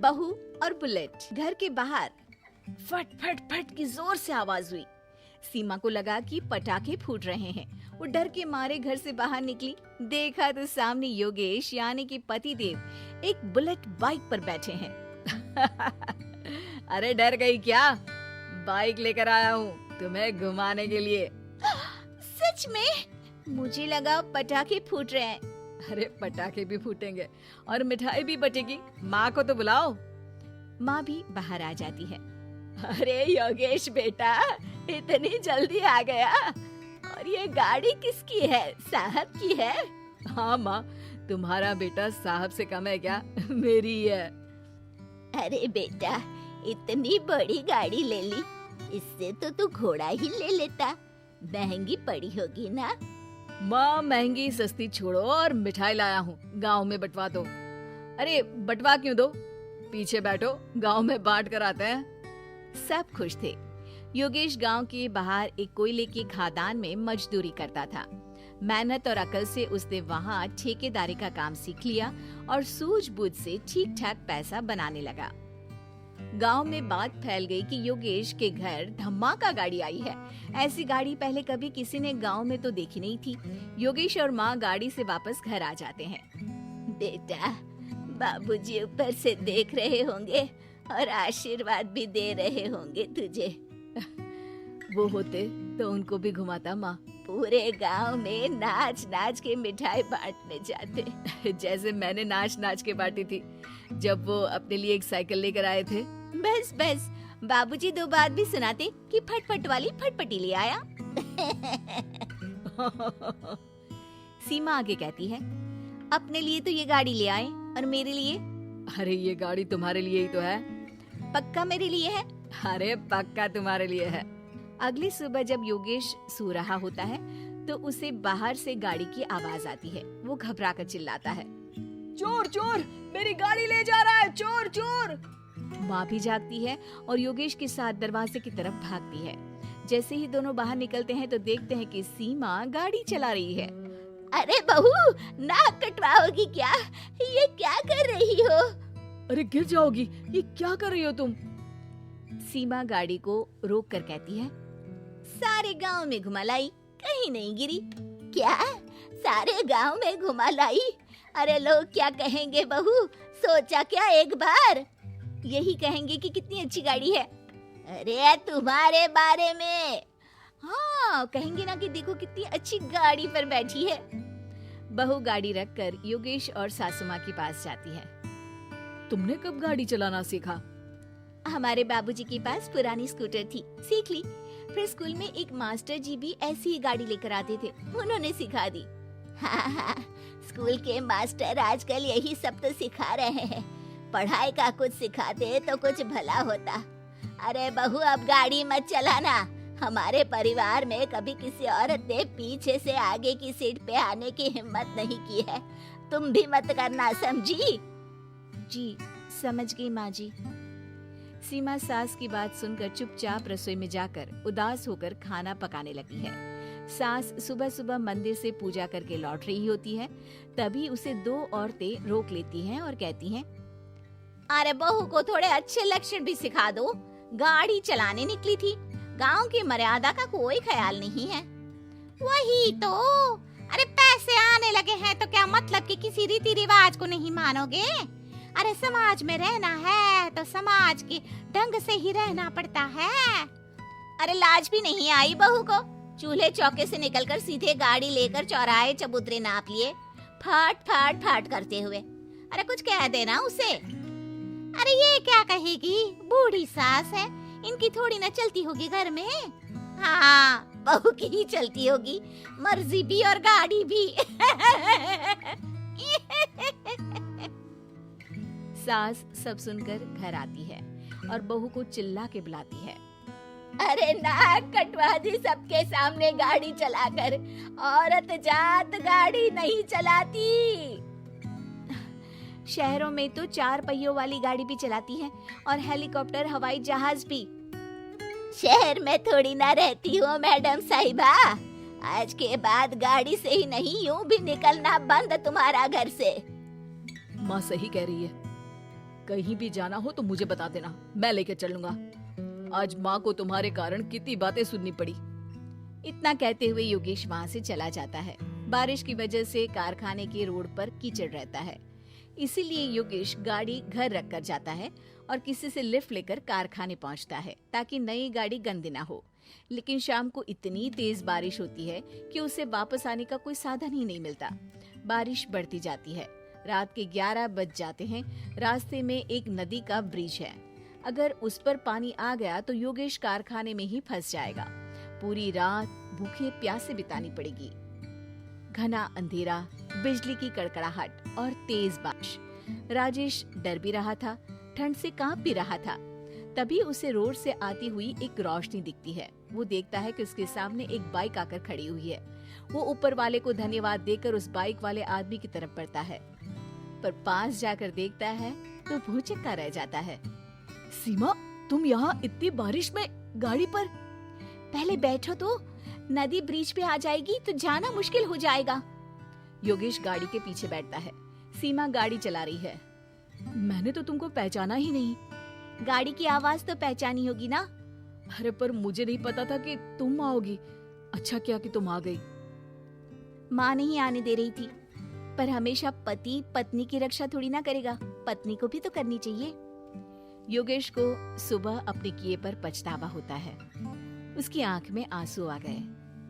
बहू और बुलेट। घर के बाहर फट फट फट की जोर से आवाज हुई। सीमा को लगा कि पटाखे फूट रहे हैं। वो डर के मारे घर से बाहर निकली। देखा तो सामने योगेश यानी कि पतिदेव एक बुलेट बाइक पर बैठे हैं। अरे डर गई क्या? बाइक लेकर आया हूँ तुम्हें घुमाने के लिए। सच में? मुझे लगा पटाखे फूट रहे हैं। अरे पटाखे भी फूटेंगे और मिठाई भी बटेगी। माँ को तो बुलाओ। माँ भी बाहर आ जाती है। अरे योगेश बेटा, इतनी जल्दी आ गया? और ये गाड़ी किसकी है? साहब की है? हाँ माँ, तुम्हारा बेटा साहब से कम है क्या? मेरी ही है। अरे बेटा, इतनी बड़ी गाड़ी ले ली, इससे तो तू घोड़ा ही ले लेता। महंगी पड़ी होगी ना? माँ महंगी सस्ती छोड़ो और मिठाई लाया हूँ, गांव में बंटवा दो। अरे बंटवा क्यों दो? पीछे बैठो, गांव में बांट कर आते हैं। सब खुश थे। योगेश गांव के बाहर एक कोयले की खदान में मजदूरी करता था। मेहनत और अकल से उसने वहाँ ठेकेदारी का काम सीख लिया और सूझबूझ से ठीक ठाक पैसा बनाने लगा। गांव में बात फैल गई कि योगेश के घर धमाका गाड़ी आई है। ऐसी गाड़ी पहले कभी किसी ने गांव में तो देखी नहीं थी। योगेश और माँ गाड़ी से वापस घर आ जाते हैं। बेटा, बाबूजी ऊपर से देख रहे होंगे और आशीर्वाद भी दे रहे होंगे तुझे। वो होते तो उनको भी घुमाता माँ। पूरे गांव में नाच नाच के मिठाई बांटने जाते। जैसे मैंने नाच नाच के बांटी थी जब वो अपने लिए एक साइकिल लेकर आए थे। बस बस, बाबूजी दो बात भी सुनाते कि फटफट वाली फटफटी ले आया। सीमा आगे कहती है, अपने लिए तो ये गाड़ी ले आए और मेरे लिए? अरे ये गाड़ी तुम्हारे लिए ही तो है। पक्का मेरे लिए है? अरे पक्का तुम्हारे लिए है। अगली सुबह जब योगेश सो रहा होता है तो उसे बाहर से गाड़ी की आवाज आती है। वो घबरा कर चिल्लाता है, चोर चोर, मेरी गाड़ी ले जा रहा है, चोर चोर। माँ भी जागती है और योगेश के साथ दरवाजे की तरफ भागती है। जैसे ही दोनों बाहर निकलते हैं तो देखते हैं कि सीमा गाड़ी चला रही है। अरे बहू, नाक कटवाओगी क्या? ये क्या कर रही हो? अरे गिर जाओगी, ये क्या कर रही हो तुम? सीमा गाड़ी को रोक कर कहती है, सारे गांव में घुमा लाई, कहीं नहीं गिरी। क्या? सारे गांव में घुमा लाई? अरे लोग क्या कहेंगे बहू? सोचा क्या एक बार? यही कहेंगे कि कितनी अच्छी गाड़ी है। अरे तुम्हारे बारे में। हाँ, कहेंगे ना कि देखो कितनी अच्छी गाड़ी पर बैठी है। बहू गाड़ी रखकर योगेश और सासू माँ के पास जाती है। तुमने कब गाड़ी चलाना सीखा? हमारे बाबूजी के पास पुरानी स्कूटर थी, सीख ली। फिर स्कूल में एक मास्टर जी भी ऐसी ही गाड़ी लेकर आते थे, उन्होंने सिखा दी। हाँ, स्कूल के मास्टर आजकल यही सब तो सिखा रहे हैं। पढ़ाई का कुछ सिखाते तो कुछ भला होता। अरे बहू, अब गाड़ी मत चलाना। हमारे परिवार में कभी किसी औरत ने पीछे से आगे की सीट पे आने की हिम्मत नहीं की है। तुम भी मत करना, समझी? जी समझ गई माँ जी। सीमा सास की बात सुनकर चुपचाप रसोई में जाकर उदास होकर खाना पकाने लगी है। सास सुबह सुबह मंदिर से पूजा करके लौट रही होती है। तभी उसे दो औरतें रोक लेती हैं और कहती हैं, अरे बहू को थोड़े अच्छे लक्षण भी सिखा दो। गाड़ी चलाने निकली थी, गांव की मर्यादा का कोई ख्याल नहीं है। वही तो। अरे पैसे आने लगे हैं तो क्या मतलब कि किसी रीति रिवाज को नहीं मानोगे? अरे समाज में रहना है तो समाज के ढंग से ही रहना पड़ता है। अरे लाज भी नहीं आई बहू को? चूल्हे चौके से निकलकर सीधे गाड़ी लेकर चौराहे चबूतरे नाप लिए, फाट फाट फाट करते हुए। अरे कुछ कह देना उसे। अरे ये क्या कहेगी? बूढ़ी सास है, इनकी थोड़ी ना चलती होगी घर में। हाँ, बहू की ही चलती होगी, मर्जी भी और गाड़ी भी। सास सब सुनकर घर आती है और बहू को चिल्ला के बुलाती है, अरे नाक कटवा दी सबके सामने गाड़ी चलाकर। औरत जात गाड़ी नहीं चलाती। शहरों में तो 4 पहियों वाली गाड़ी भी चलाती है और हेलीकॉप्टर, हवाई जहाज भी। शहर में थोड़ी ना रहती हो मैडम साहिबा। आज के बाद गाड़ी से ही नहीं, यूं भी निकलना बंद तुम्हारा घर से। माँ सही कह रही है, कहीं भी जाना हो तो मुझे बता देना, मैं लेकर चलूंगा। आज माँ को तुम्हारे कारण कितनी बातें सुननी पड़ी। इतना कहते हुए योगेश वहाँ से चला जाता है। बारिश की वजह से कारखाने के रोड पर कीचड़ रहता है, इसीलिए योगेश गाड़ी घर रख कर जाता है और किसी से लिफ्ट लेकर कारखाने पहुँचता है ताकि नई गाड़ी गंदी ना हो। लेकिन शाम को इतनी तेज बारिश होती है कि उसे वापस आने का कोई साधन ही नहीं मिलता। बारिश बढ़ती जाती है, रात के 11 बज जाते हैं। रास्ते में एक नदी का ब्रिज है, अगर उस पर पानी आ गया तो योगेश कारखाने में ही फंस जाएगा। पूरी रात भूखे प्यासे बितानी पड़ेगी। घना अंधेरा, बिजली की कड़कड़ाहट और तेज बारिश। राजेश डर भी रहा था, ठंड से कांप भी रहा था। तभी उसे रोड से आती हुई एक रोशनी दिखती है। वो देखता है कि उसके सामने एक बाइक आकर खड़ी हुई है। वो ऊपर वाले को धन्यवाद देकर उस बाइक वाले आदमी की तरफ बढ़ता है, पर पास जाकर देखता है तो भौचक्का रह जाता है। सीमा, तुम यहाँ इतनी बारिश में गाड़ी पर? पहले बैठो तो, नदी ब्रिज पे आ जाएगी तो जाना मुश्किल हो जाएगा। योगेश गाड़ी के पीछे बैठता है। सीमा गाड़ी चला रही है। मैंने तो तुमको पहचाना ही नहीं। गाड़ी की आवाज तो पहचानी होगी ना। अरे पर मुझे नहीं पता था कि तुम आओगी। अच्छा किया कि तुम आ गई। माँ नहीं आने दे रही थी, पर हमेशा पति पत्नी की रक्षा थोड़ी ना करेगा, पत्नी को भी तो करनी चाहिए। योगेश को सुबह अपने किए पर पछतावा होता है। उसकी आंख में आंसू आ गए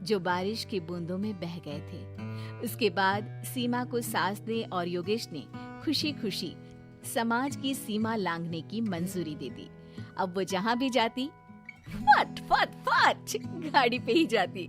जो बारिश की बूंदों में बह गए थे। उसके बाद सीमा को सास ने और योगेश ने खुशी खुशी समाज की सीमा लांघने की मंजूरी दे दी। अब वो जहाँ भी जाती फट फट फट गाड़ी पे ही जाती।